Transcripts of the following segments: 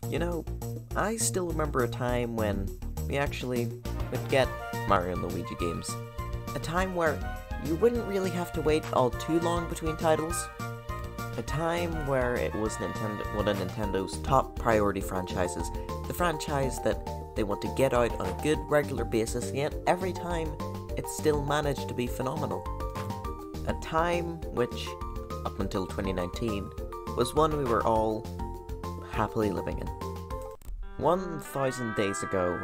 You know, I still remember a time when we actually would get Mario and Luigi games. A time where you wouldn't really have to wait all too long between titles. A time where it was one of Nintendo's top priority franchises. The franchise that they want to get out on a good regular basis, and yet every time it still managed to be phenomenal. A time which, up until 2019, was one we were all happily living in. 1,000 days ago,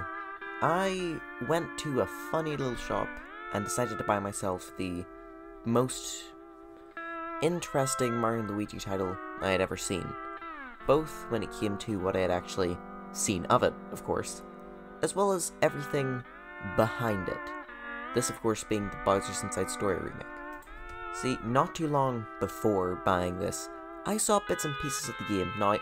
I went to a funny little shop and decided to buy myself the most interesting Mario & Luigi title I had ever seen. Both when it came to what I had actually seen of it, of course, as well as everything behind it. This, of course, being the Bowser's Inside Story remake. See, not too long before buying this, I saw bits and pieces of the game. Now,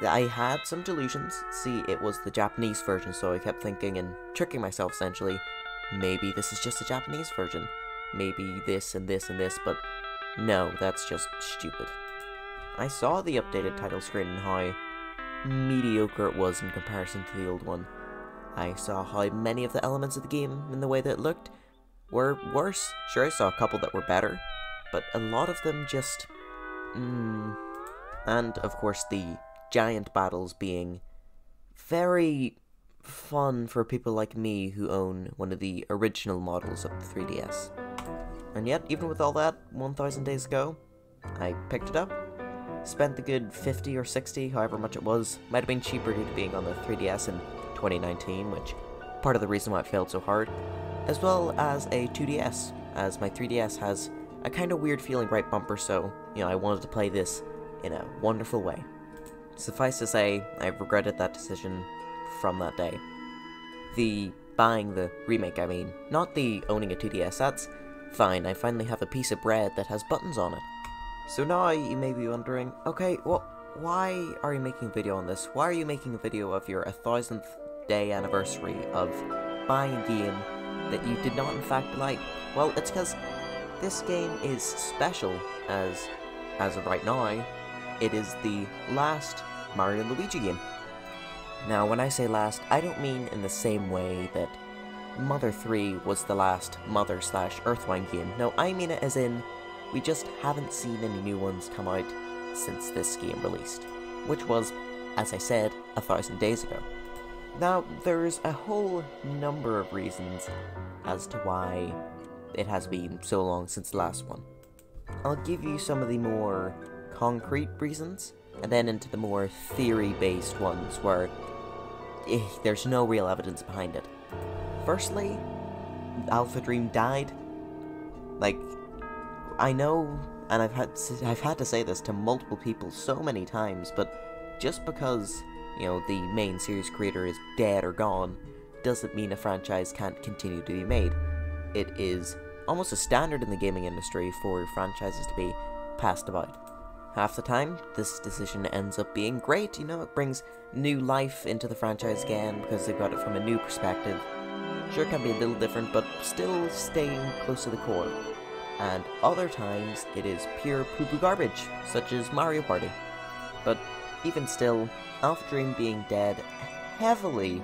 I had some delusions. See, it was the Japanese version, so I kept thinking and tricking myself, essentially, maybe this is just a Japanese version. Maybe this and this and this, but no, that's just stupid. I saw the updated title screen and how mediocre it was in comparison to the old one. I saw how many of the elements of the game, in the way that it looked, were worse. Sure, I saw a couple that were better, but a lot of them just... And, of course, the giant battles being very fun for people like me who own one of the original models of the 3DS. And yet, even with all that, 1,000 days ago, I picked it up, spent the good 50 or 60, however much it was. Might have been cheaper due to being on the 3DS in 2019, which part of the reason why it failed so hard, as well as a 2DS, as my 3DS has a kind of weird feeling right bumper, so, I wanted to play this in a wonderful way. Suffice to say, I've regretted that decision from that day. The buying the remake, I mean, not the owning a 2DS, that's fine. I finally have a piece of bread that has buttons on it. So now you may be wondering, okay, well, why are you making a video on this? Why are you making a video of your 1,000th day anniversary of buying a game that you did not in fact like? Well, it's because this game is special, as of right now, it is the last Mario & Luigi game. Now, when I say last, I don't mean in the same way that Mother 3 was the last Mother/Earthbound game. No, I mean it as in, we just haven't seen any new ones come out since this game released, which was, as I said, 1,000 days ago. Now, there's a whole number of reasons as to why it has been so long since the last one. I'll give you some of the more concrete reasons, and then into the more theory-based ones where there's no real evidence behind it. Firstly, Alpha Dream died. Like, I know, and I've had to say this to multiple people so many times, but just because, the main series creator is dead or gone, doesn't mean a franchise can't continue to be made. It is almost a standard in the gaming industry for franchises to be passed about. Half the time, this decision ends up being great, it brings new life into the franchise again because they've got it from a new perspective. Sure, it can be a little different, but still staying close to the core. And other times, it is pure poo-poo garbage, such as Mario Party. But even still, Alpha Dream being dead heavily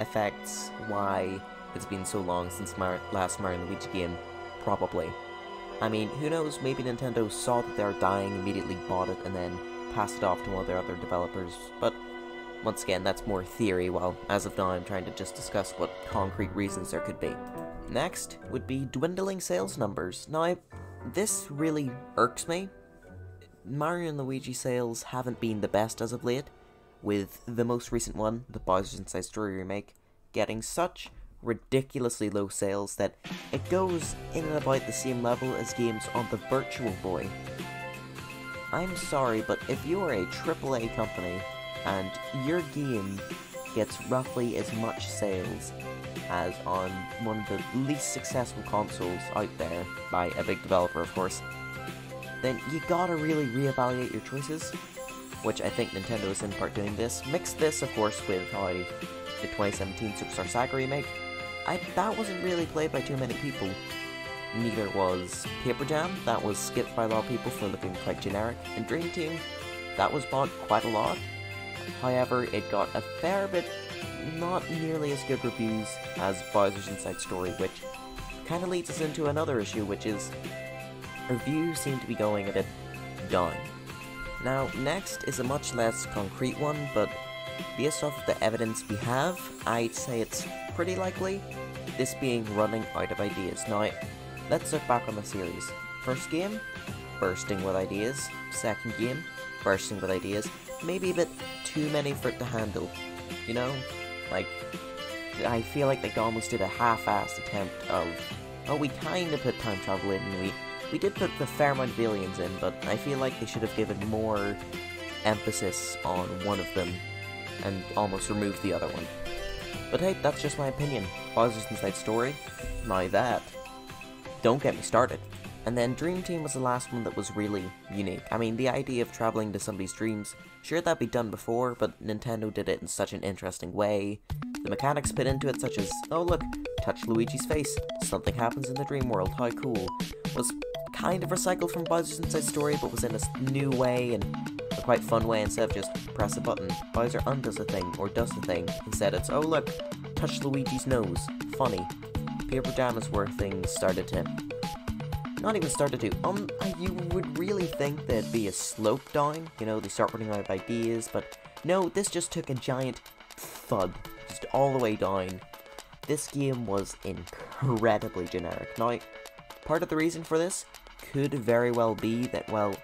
affects why it's been so long since last Mario & Luigi game, probably. I mean, who knows, maybe Nintendo saw that they were dying, immediately bought it, and then passed it off to one of their other developers, but once again, that's more theory, while as of now I'm trying to just discuss what concrete reasons there could be. Next would be dwindling sales numbers. Now, this really irks me. Mario & Luigi sales haven't been the best as of late, with the most recent one, the Bowser's Inside Story remake, getting such ridiculously low sales that it goes in and about the same level as games on the Virtual Boy. I'm sorry, but if you are a AAA company and your game gets roughly as much sales as on one of the least successful consoles out there, by a big developer of course, then you gotta really reevaluate your choices, which I think Nintendo is in part doing this. Mix this, of course, with how the 2017 Superstar Saga remake, that wasn't really played by too many people. Neither was Paper Jam, that was skipped by a lot of people for looking quite generic, and Dream Team, that was bought quite a lot. However, it got a fair bit not nearly as good reviews as Bowser's Inside Story, which kind of leads us into another issue, which is reviews seem to be going a bit down. Now, next is a much less concrete one, but based off of the evidence we have, I'd say it's pretty likely, this being running out of ideas. Now, let's look back on the series. First game, bursting with ideas. Second game, bursting with ideas. Maybe a bit too many for it to handle, you know? Like, I feel like they almost did a half-assed attempt of, oh, we kind of put time travel in, and we did put a fair amount of aliens in, but I feel like they should have given more emphasis on one of them and almost removed the other one. But hey, that's just my opinion. Bowser's Inside Story? Now that. Don't get me started. And then Dream Team was the last one that was really unique. I mean, the idea of traveling to somebody's dreams, sure that'd be done before, but Nintendo did it in such an interesting way. The mechanics fit into it, such as, oh look, touch Luigi's face, something happens in the dream world, how cool. Was kind of recycled from Bowser's Inside Story, but was in a new way and a quite fun way. Instead of just press a button, Bowser undoes a thing or does the thing. Instead it's, oh look, touch Luigi's nose, funny. Paper Jam is where things started to, not even started to, you would really think there'd be a slope down, you know, they start running out of ideas, but no, this just took a giant thud, just all the way down. This game was incredibly generic. Now, part of the reason for this could very well be that, well,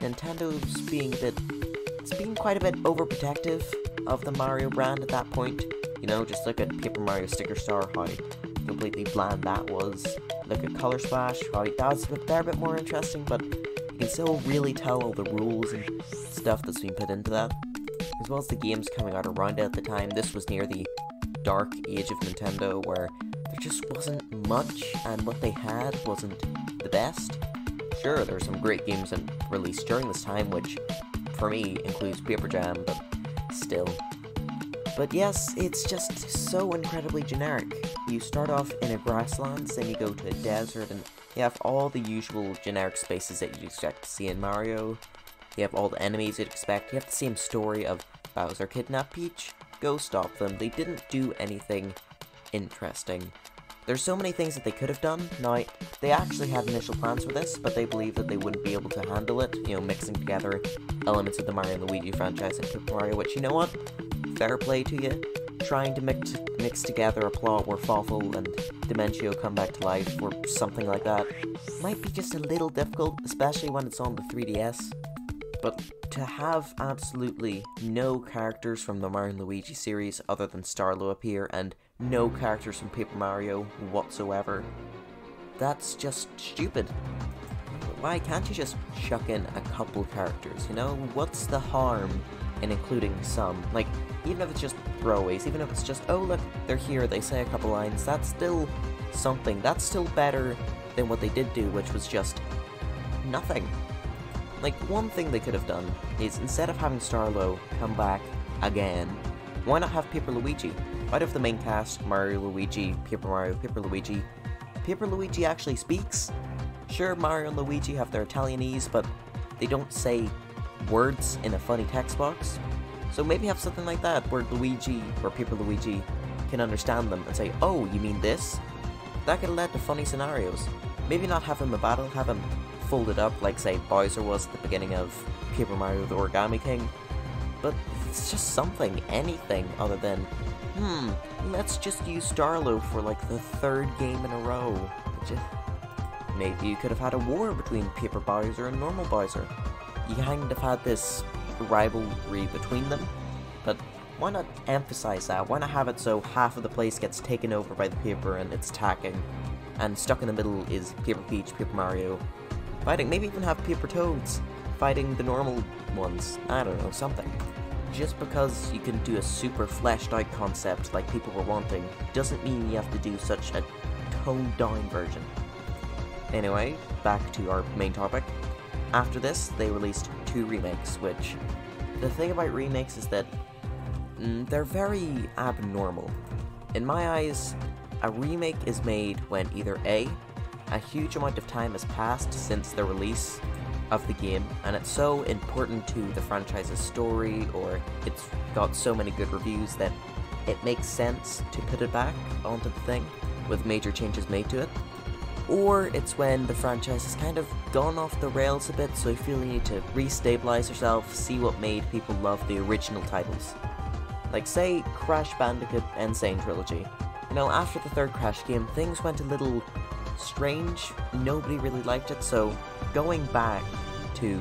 Nintendo's being quite a bit overprotective of the Mario brand at that point. You know, just look at Paper Mario Sticker Star, how completely bland that was. Look at Color Splash, how that's a fair bit more interesting, but you can still really tell all the rules and stuff that's been put into that. As well as the games coming out around it at the time, this was near the dark age of Nintendo, where there just wasn't much, and what they had wasn't the best. Sure, there were some great games that released during this time, which, for me, includes Paper Jam, but still. But yes, it's just so incredibly generic. You start off in a grasslands, then you go to a desert, and you have all the usual generic spaces that you'd expect to see in Mario. You have all the enemies you'd expect. You have the same story of Bowser kidnapped Peach, go stop them. They didn't do anything interesting. There's so many things that they could have done. Now, they actually had initial plans for this, but they believed that they wouldn't be able to handle it, you know, mixing together elements of the Mario and Luigi franchise and Paper Mario, which, you know what? Fair play to you. Trying to mix together a plot where Fawful and Dimentio come back to life or something like that might be just a little difficult, especially when it's on the 3DS. But to have absolutely no characters from the Mario and Luigi series other than Starlo appear, and no characters from Paper Mario whatsoever, that's just stupid. Why can't you just chuck in a couple characters, you know? What's the harm in including some? Like, even if it's just throwaways, even if it's just, oh look, they're here, they say a couple lines, that's still something. That's still better than what they did do, which was just nothing. Like, one thing they could have done is, instead of having Starlo come back again, why not have Paper Luigi? Out of the main cast, Mario, Luigi, Paper Mario, Paper Luigi actually speaks. Sure, Mario and Luigi have their Italianese, but they don't say words in a funny text box. So maybe have something like that, where Luigi, or Paper Luigi, can understand them and say, oh, you mean this? That could have led to funny scenarios. Maybe not have him a battle, have him folded up like, say, Bowser was at the beginning of Paper Mario the Origami King. But it's just something, anything other than, let's just use Starlo for like the third game in a row. Maybe you could have had a war between Paper Bowser and normal Bowser. You kind of had this rivalry between them, but why not emphasize that? Why not have it so half of the place gets taken over by the paper and it's attacking, and stuck in the middle is Paper Peach, Paper Mario fighting? Maybe even have Paper Toads fighting the normal ones. I don't know, something. Just because you can do a super fleshed out concept like people were wanting, doesn't mean you have to do such a toned down version. Anyway, back to our main topic. After this, they released 2 remakes, which, the thing about remakes is that they're very abnormal. In my eyes, a remake is made when either A, a huge amount of time has passed since the release, of the game, and it's so important to the franchise's story, or it's got so many good reviews that it makes sense to put it back onto the thing with major changes made to it. Or it's when the franchise has kind of gone off the rails a bit, so you feel you need to re-stabilize yourself, see what made people love the original titles. Like, say, Crash Bandicoot N. Sane Trilogy. You know, after the third Crash game, things went a little strange, nobody really liked it, so going back to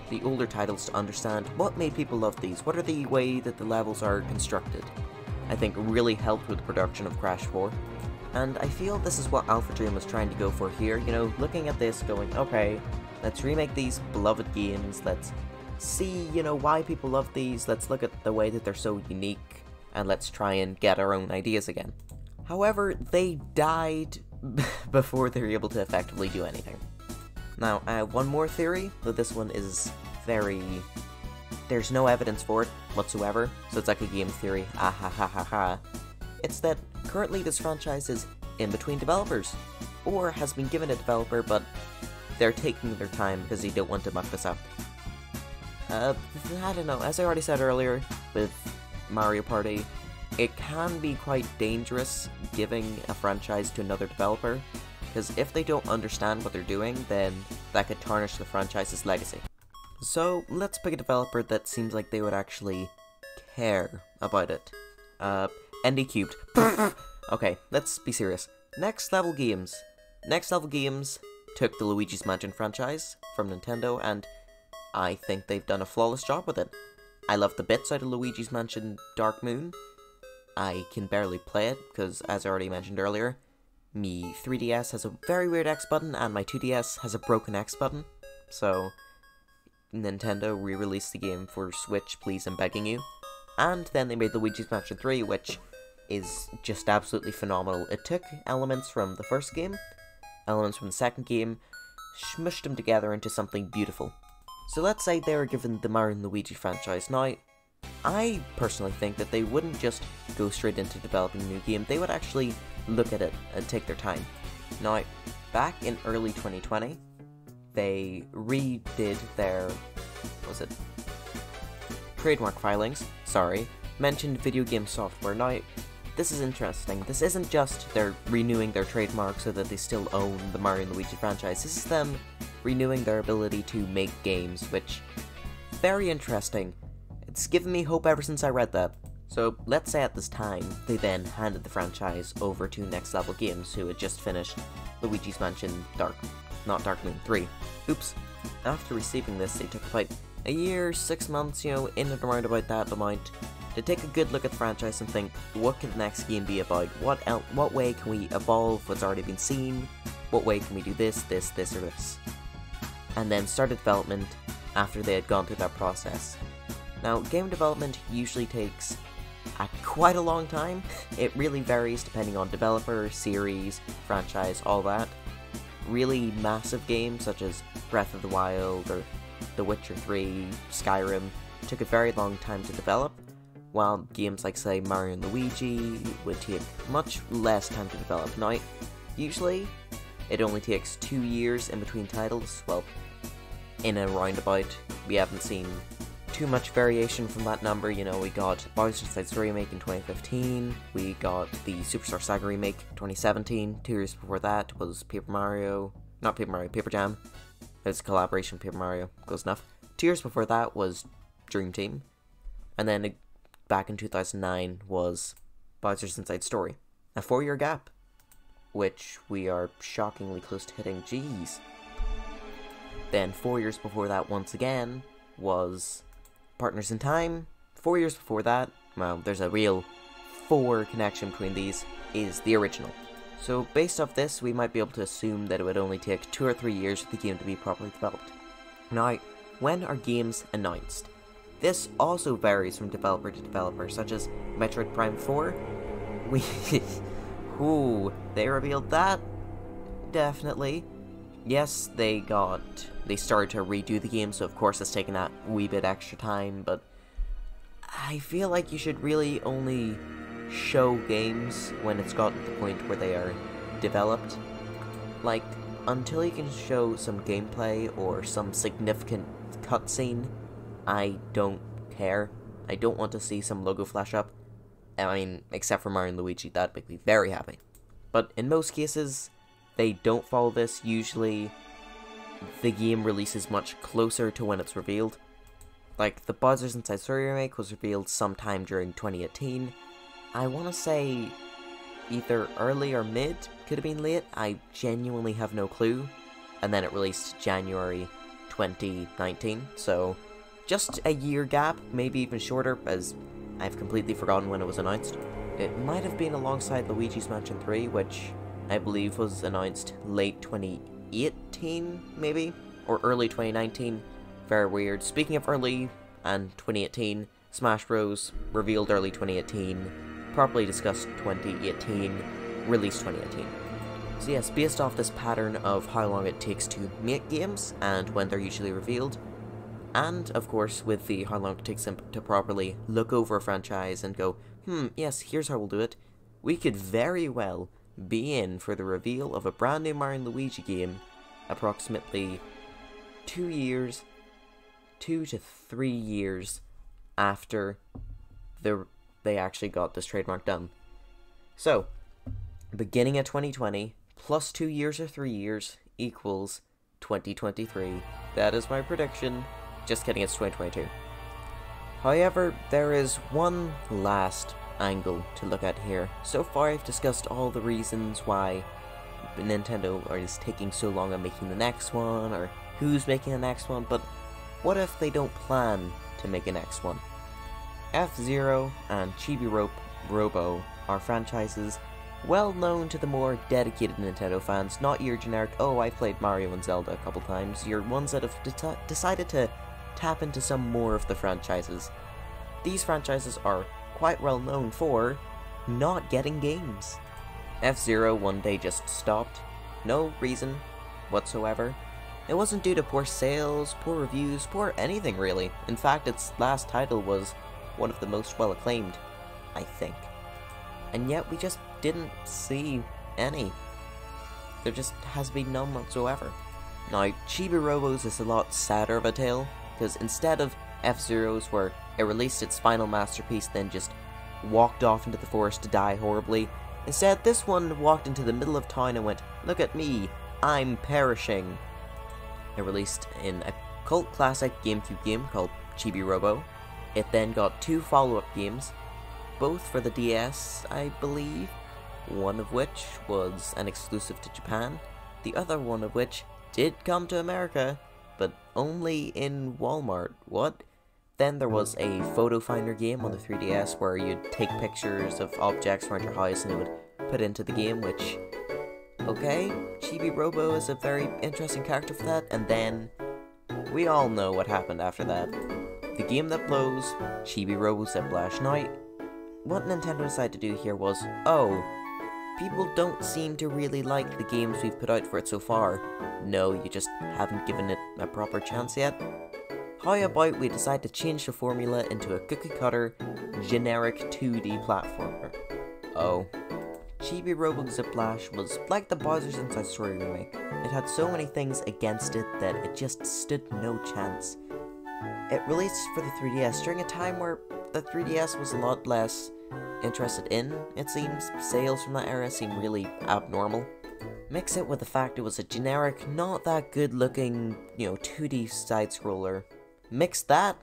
the older titles to understand what made people love these, what are the way that the levels are constructed, I think really helped with the production of Crash 4. And I feel this is what Alpha Dream was trying to go for here, you know, looking at this going, okay, let's remake these beloved games, let's see, you know, why people love these, let's look at the way that they're so unique, and let's try and get our own ideas again. However, they died before they were able to effectively do anything. Now, one more theory, though this one is there's no evidence for it whatsoever, so it's like a game theory, ah-ha-ha-ha-ha. It's that currently this franchise is in between developers, or has been given a developer, but they're taking their time because they don't want to muck this up. I don't know, as I already said earlier, with Mario Party, it can be quite dangerous giving a franchise to another developer, because if they don't understand what they're doing, then that could tarnish the franchise's legacy. So, let's pick a developer that seems like they would actually care about it. ND Cubed. Okay, let's be serious. Next Level Games. Next Level Games took the Luigi's Mansion franchise from Nintendo, and I think they've done a flawless job with it. I love the bits out of Luigi's Mansion Dark Moon. I can barely play it, because as I already mentioned earlier, me 3DS has a very weird X button, and my 2DS has a broken X button. So, Nintendo re-released the game for Switch, please, I'm begging you. And then they made Luigi's Mansion 3, which is just absolutely phenomenal. It took elements from the first game, elements from the second game, smushed them together into something beautiful. So let's say they were given the Mario and Luigi franchise. Now, I personally think that they wouldn't just go straight into developing a new game, they would actually look at it and take their time. Now, back in early 2020, they redid their, trademark filings, mentioned video game software. Now, this is interesting. This isn't just they're renewing their trademark so that they still own the Mario and Luigi franchise. This is them renewing their ability to make games, which, very interesting. It's given me hope ever since I read that. So, let's say at this time, they then handed the franchise over to Next Level Games, who had just finished Luigi's Mansion Dark Moon 3. Oops. After receiving this, they took about a year, 6 months, you know, in and around about that amount, to take a good look at the franchise and think, what can the next game be about? What way can we evolve what's already been seen? What way can we do this, or this? And then started development after they had gone through that process. Now, game development usually takes quite a long time. It really varies depending on developer, series, franchise, all that. Really massive games such as Breath of the Wild or The Witcher 3, Skyrim took a very long time to develop, while games like, say, Mario and Luigi would take much less time to develop. Now, usually, it only takes 2 years in between titles. Well, in a roundabout, we haven't seen too much variation from that number. You know, we got Bowser's Inside Remake in 2015, we got the Superstar Saga Remake in 2017, 2 years before that was Paper Jam. It was a collaboration with Paper Mario, close enough. 2 years before that was Dream Team, and then back in 2009 was Bowser's Inside Story. A 4-year gap, which we are shockingly close to hitting, jeez. Then 4 years before that once again was Partners in Time. 4 years before that, well, there's a real 4 connection between these, is the original. So based off this, we might be able to assume that it would only take 2 or 3 years for the game to be properly developed. Now, when are games announced? This also varies from developer to developer, such as Metroid Prime 4. They revealed that? Definitely. Yes, they started to redo the game, so of course it's taken that wee bit extra time, but I feel like you should really only show games when it's gotten to the point where they are developed. Like, until you can show some gameplay or some significant cutscene, I don't care. I don't want to see some logo flash up. I mean, except for Mario and Luigi, that'd make me very happy. But in most cases, they don't follow this. Usually, the game releases much closer to when it's revealed. Like, the Bowser's Inside Story remake was revealed sometime during 2018. I want to say either early or mid, could have been late, I genuinely have no clue. And then it released January 2019, so just a year gap, maybe even shorter, as I've completely forgotten when it was announced. It might have been alongside Luigi's Mansion 3, which I believe was announced late 2018, maybe? Or early 2019. Very weird. Speaking of early and 2018, Smash Bros. Revealed early 2018, properly discussed 2018, released 2018. So yes, based off this pattern of how long it takes to make games and when they're usually revealed, and of course with the how long it takes them to properly look over a franchise and go, yes, here's how we'll do it, we could very well be in for the reveal of a brand new Mario & Luigi game approximately 2 to 3 years after they actually got this trademark done. So, beginning of 2020 plus 2 years or 3 years equals 2023. That is my prediction. Just kidding, it's 2022. However, there is one last angle to look at here. So far I've discussed all the reasons why Nintendo is taking so long on making the next one, or who's making the next one, but what if they don't plan to make a next one? F-Zero and Chibi Robo are franchises well known to the more dedicated Nintendo fans, not your generic, oh, I played Mario and Zelda a couple times, you're ones that have decided to tap into some more of the franchises. These franchises are quite well known for not getting games. F-Zero one day just stopped. No reason whatsoever. It wasn't due to poor sales, poor reviews, poor anything really. In fact, its last title was one of the most well acclaimed, I think. And yet we just didn't see any. There just has been none whatsoever. Now, Chibi Robo's is a lot sadder of a tale, because instead of F-Zero's where it released its final masterpiece then just walked off into the forest to die horribly, instead this one walked into the middle of town and went, look at me, I'm perishing. It released in a cult classic GameCube game called Chibi Robo. It then got 2 follow-up games, both for the DS, I believe, one of which was an exclusive to Japan, the other one of which did come to America, but only in Walmart. What? Then there was a photo finder game on the 3DS where you'd take pictures of objects around your house and it would put into the game, which, okay, Chibi Robo is a very interesting character for that, and then we all know what happened after that. The game that blows, Chibi Robo Ziplash. Now, what Nintendo decided to do here was, oh, people don't seem to really like the games we've put out for it so far. No, you just haven't given it a proper chance yet. How about we decide to change the formula into a cookie-cutter, generic 2D platformer? Oh. Chibi Robo Ziplash was like the Bowser's Inside Story remake. It had so many things against it that it just stood no chance. It released for the 3DS during a time where the 3DS was a lot less interested in, it seems. Sales from that era seemed really abnormal. Mix it with the fact it was a generic, not that good looking, 2D side-scroller. Mix that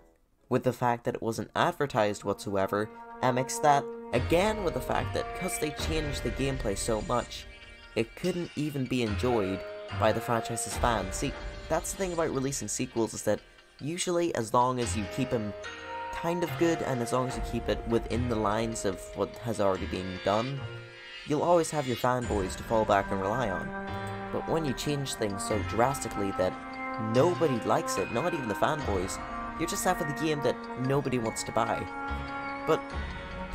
with the fact that it wasn't advertised whatsoever, and mix that again with the fact that because they changed the gameplay so much, it couldn't even be enjoyed by the franchise's fans. See, that's the thing about releasing sequels, is that usually as long as you keep them kind of good, and as long as you keep it within the lines of what has already been done, you'll always have your fanboys to fall back and rely on. But when you change things so drastically that nobody likes it, not even the fanboys, you're just left with a game that nobody wants to buy. But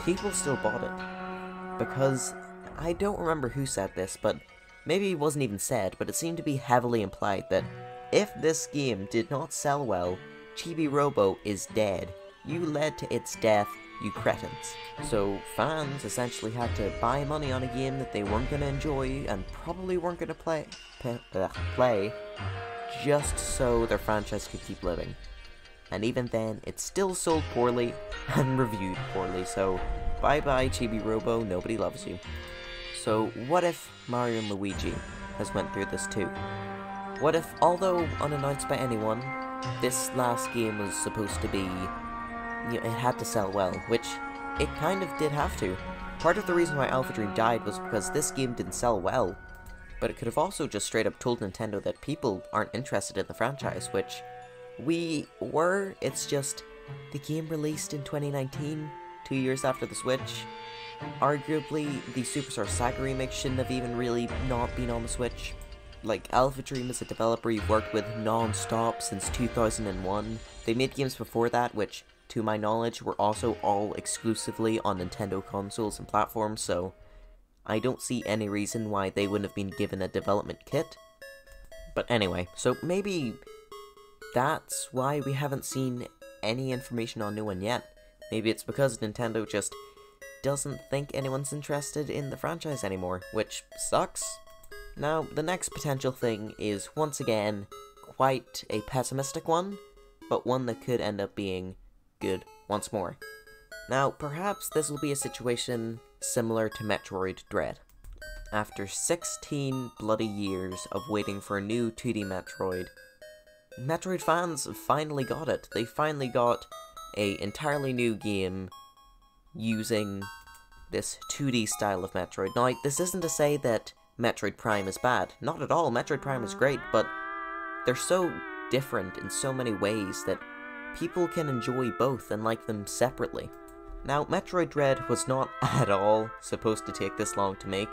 people still bought it. Because, I don't remember who said this, but maybe it wasn't even said, but it seemed to be heavily implied that if this game did not sell well, Chibi Robo is dead. You led to its death you cretins. So fans essentially had to buy money on a game that they weren't going to enjoy and probably weren't going to play just so their franchise could keep living. And even then, it still sold poorly and reviewed poorly, so bye-bye Chibi Robo, nobody loves you. So what if Mario & Luigi has went through this too? What if, although unannounced by anyone, this last game was supposed to be, it had to sell well, which it kind of did have to. Part of the reason why Alpha Dream died was because this game didn't sell well, but it could have also just straight up told Nintendo that people aren't interested in the franchise, which we were. It's just the game released in 2019, 2 years after the Switch. Arguably, the Superstar Saga remake shouldn't have even really not been on the Switch. Like, Alpha Dream is a developer you've worked with non-stop since 2001. They made games before that, which, to my knowledge, were also all exclusively on Nintendo consoles and platforms, so I don't see any reason why they wouldn't have been given a development kit. But anyway, so maybe that's why we haven't seen any information on New One yet. Maybe it's because Nintendo just doesn't think anyone's interested in the franchise anymore, which sucks. Now, the next potential thing is, once again, quite a pessimistic one, but one that could end up being good once more. Now, perhaps this will be a situation similar to Metroid Dread. After 16 bloody years of waiting for a new 2D Metroid fans finally got it. They finally got an entirely new game using this 2D style of Metroid. Now, this isn't to say that Metroid Prime is bad. Not at all. Metroid Prime is great, but they're so different in so many ways that people can enjoy both and like them separately. Now, Metroid Dread was not at all supposed to take this long to make.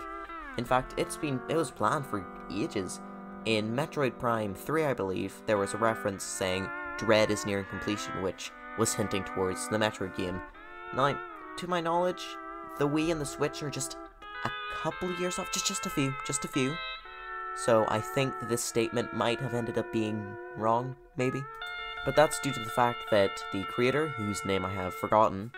In fact, it was planned for ages. In Metroid Prime 3, I believe, there was a reference saying Dread is nearing completion, which was hinting towards the Metroid game. Now, to my knowledge, the Wii and the Switch are just a couple of years off, just a few. So I think that this statement might have ended up being wrong, maybe. But that's due to the fact that the creator, whose name I have forgotten,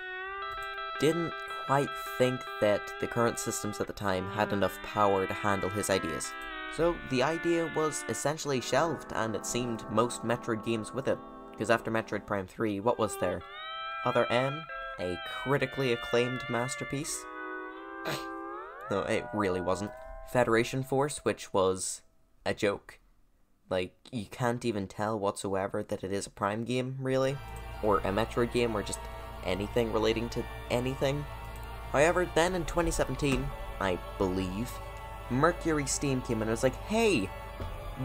didn't quite think that the current systems at the time had enough power to handle his ideas. So the idea was essentially shelved, and it seemed most Metroid games with it. Because after Metroid Prime 3, what was there? Other M? A critically acclaimed masterpiece? No, it really wasn't. Federation Force, which was a joke. Like, you can't even tell whatsoever that it is a Prime game, really. Or a Metroid game, or just anything relating to anything. However, then in 2017, I believe, Mercury Steam came in and was like, hey,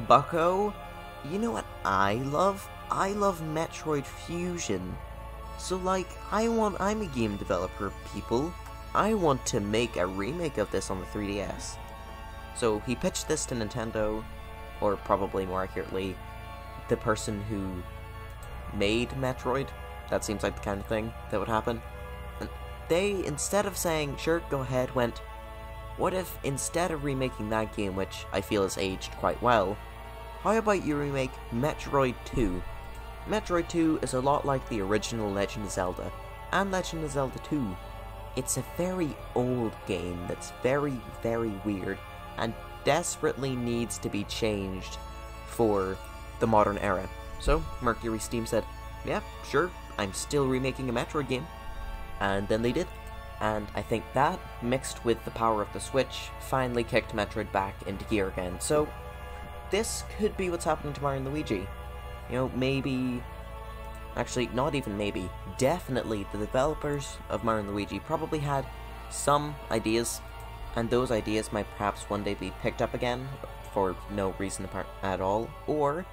bucko, you know what I love? I love Metroid Fusion. So, like, I'm a game developer, people. I want to make a remake of this on the 3DS. So he pitched this to Nintendo, or probably more accurately, the person who made Metroid. That seems like the kind of thing that would happen. And they, instead of saying, sure, go ahead, went, what if instead of remaking that game, which I feel has aged quite well, how about you remake Metroid 2? Metroid 2 is a lot like the original Legend of Zelda, and Legend of Zelda 2. It's a very old game that's very, very weird, and desperately needs to be changed for the modern era. So, Mercury Steam said, yeah, sure, I'm still remaking a Metroid game. And then they did. And I think that, mixed with the power of the Switch, finally kicked Metroid back into gear again. So, this could be what's happening to Mario & Luigi. You know, maybe... Actually, not even maybe. Definitely, the developers of Mario & Luigi probably had some ideas, and those ideas might perhaps one day be picked up again for no reason at all, or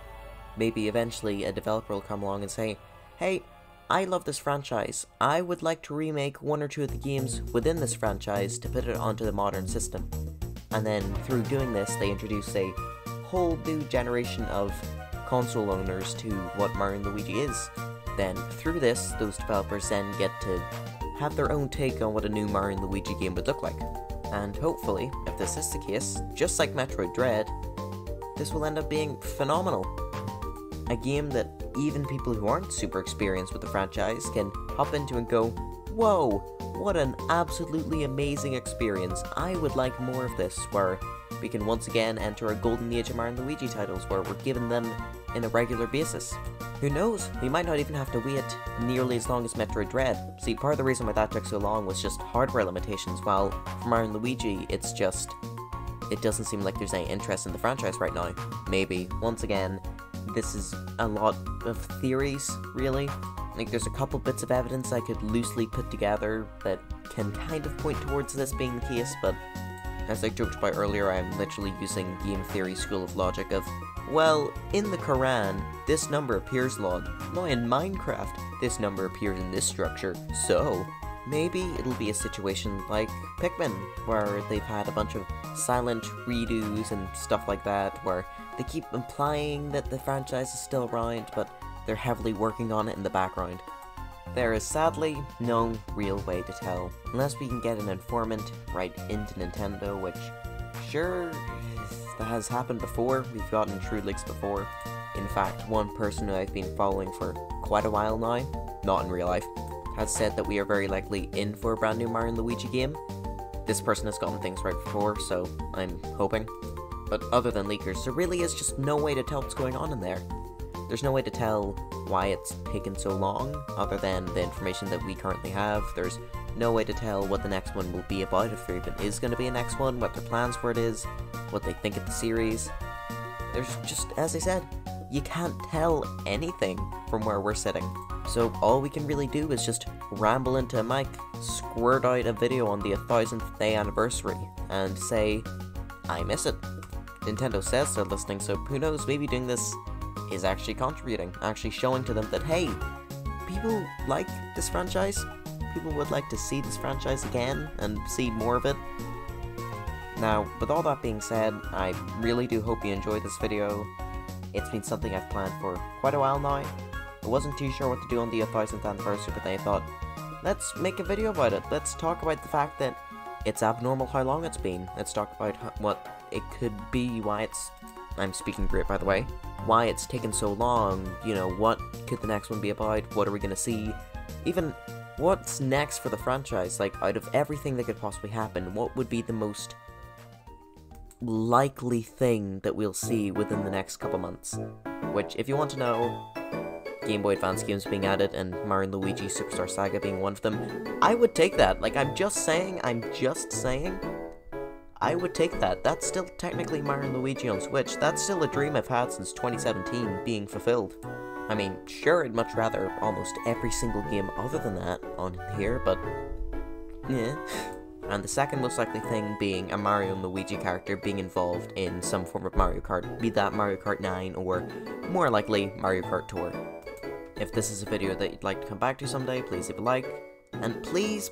maybe eventually a developer will come along and say, hey, I love this franchise, I would like to remake one or two of the games within this franchise to put it onto the modern system. And then through doing this, they introduce a whole new generation of console owners to what Mario & Luigi is. Then, through this, those developers then get to have their own take on what a new Mario & Luigi game would look like. And hopefully, if this is the case, just like Metroid Dread, this will end up being phenomenal. A game that even people who aren't super experienced with the franchise can hop into and go, whoa, what an absolutely amazing experience. I would like more of this, where we can once again enter a golden age of Mario & Luigi titles where we're given them in a regular basis. Who knows, we might not even have to wait nearly as long as Metroid Dread. See, part of the reason why that took so long was just hardware limitations, while for Mario & Luigi, it's just, it doesn't seem like there's any interest in the franchise right now. Maybe. Once again, this is a lot of theories, really. Like, there's a couple bits of evidence I could loosely put together that can kind of point towards this being the case, but as I joked about earlier, I'm literally using game theory school of logic of, well, in the Quran, this number appears logged. Now in Minecraft, this number appears in this structure, so maybe it'll be a situation like Pikmin, where they've had a bunch of silent redos and stuff like that, where they keep implying that the franchise is still around, but they're heavily working on it in the background. There is sadly no real way to tell, unless we can get an informant right into Nintendo, which, sure, that has happened before. We've gotten True Leaks before. In fact, one person who I've been following for quite a while now, not in real life, has said that we are very likely in for a brand new Mario & Luigi game. This person has gotten things right before, so I'm hoping. But other than leakers, there really is just no way to tell what's going on in there. There's no way to tell why it's taken so long, other than the information that we currently have. There's no way to tell what the next one will be about, if there even is going to be a next one, what their plans for it is, what they think of the series. There's just, as I said, you can't tell anything from where we're sitting. So all we can really do is just ramble into a mic, squirt out a video on the 1000th day anniversary, and say, I miss it. Nintendo says they're listening, so who knows, maybe doing this is actually contributing, actually showing to them that, hey, people like this franchise, people would like to see this franchise again, and see more of it. Now, with all that being said, I really do hope you enjoyed this video. It's been something I've planned for quite a while now. I wasn't too sure what to do on the 1000th anniversary, but then I thought, let's make a video about it. Let's talk about the fact that it's abnormal how long it's been. Let's talk about what it could be, why it's... I'm speaking great, by the way. Why it's taken so long, you know, what could the next one be about, what are we gonna see, even what's next for the franchise, like, out of everything that could possibly happen, what would be the most likely thing that we'll see within the next couple months. Which, if you want to know, Game Boy Advance games being added and Mario & Luigi Superstar Saga being one of them, I would take that. Like, I'm just saying, I would take that. That's still technically Mario & Luigi on Switch. That's still a dream I've had since 2017 being fulfilled. I mean, sure, I'd much rather almost every single game other than that on here, but yeah. And the second most likely thing being a Mario & Luigi character being involved in some form of Mario Kart, be that Mario Kart 9 or, more likely, Mario Kart Tour. If this is a video that you'd like to come back to someday, please leave a like, and please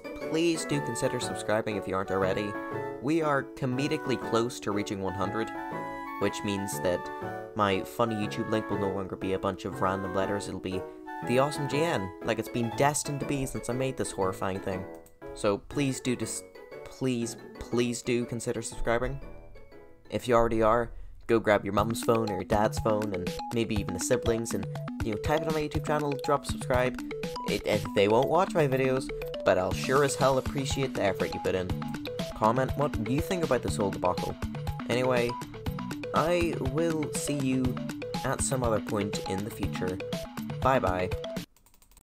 do consider subscribing if you aren't already. We are comedically close to reaching 100, which means that my funny YouTube link will no longer be a bunch of random letters, it'll be the awesome GN, like it's been destined to be since I made this horrifying thing. So please do consider subscribing. If you already are, go grab your mum's phone or your dad's phone, and maybe even a sibling's, and, you know, type it on my YouTube channel, drop subscribe. They won't watch my videos, but I'll sure as hell appreciate the effort you put in. Comment what you think about this whole debacle. Anyway, I will see you at some other point in the future. Bye bye.